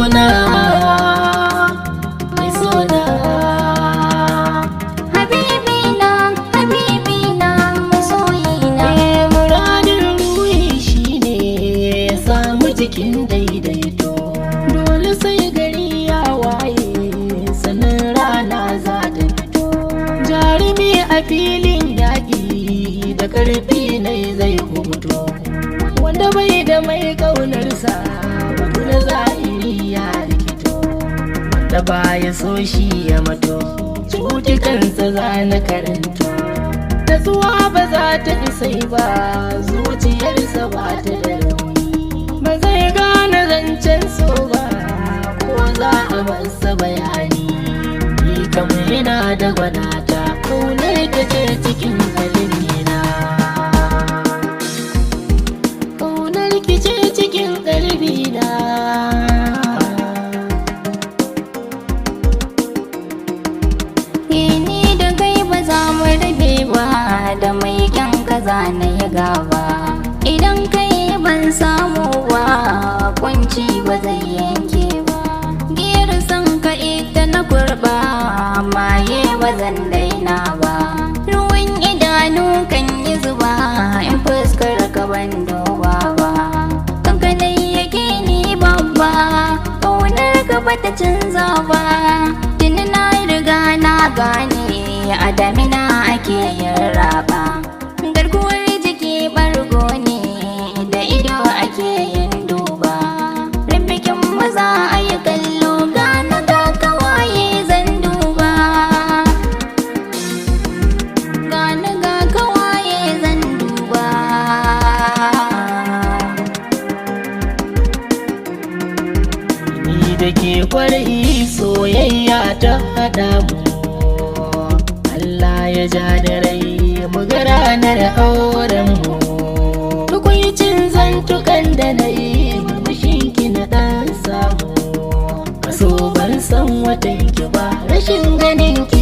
sona, mai sona. Habibina, habibina, masoyina. Muradin ruhi shine ya samu jikin daidaito. Dole sai gari ya waye sannan rana za ta fito. Jarumi a filin yaƙi da ƙarfi ne zai kubuto. Wanda bai da mai ƙaunarsa batu na zahiri ya rikito. Wanda baya so shi ya mato, cutukansa za na karanto. Natsuwa ba za ta isai ba, zuciyarsa ba ta da rauni. Ba zai gane zancen so ba, ko za a masa bayani. Ni kamar yana da gwanata, ƙaunar ta ce cikin kalbina. Ƙaunar ki ce cikin kalbina. Ni da kai ba za mu rabe ba, da mai kyan kaza na ya gaba. Idan kai ban samu ba, kunci ba zai yanke ba. Gera san ka ita na kurba, maye ba zan daina ba. Ruwan idanu kan yi zuba, in fuskar ka ban duba ba. Kanka dai yake ni babba, ƙaunar ka bata canza ba. Tuni na riga na gane, a damina ake yin raba. Garkuwar jiki bargo ne, da ido ake yin duba. Rifikin maza a yi kallo, gana ga kawaye zan duba. Gana ga kawaye zan duba. Ni da ke kwarai soyayya ta haɗa mu. Allah ya ja da rai mu ga ranar auren mu. Tukuicin zantukan da na yi, murmushinki na ɗan samu. Kaso ban san watan ki ba, rashin ganin ki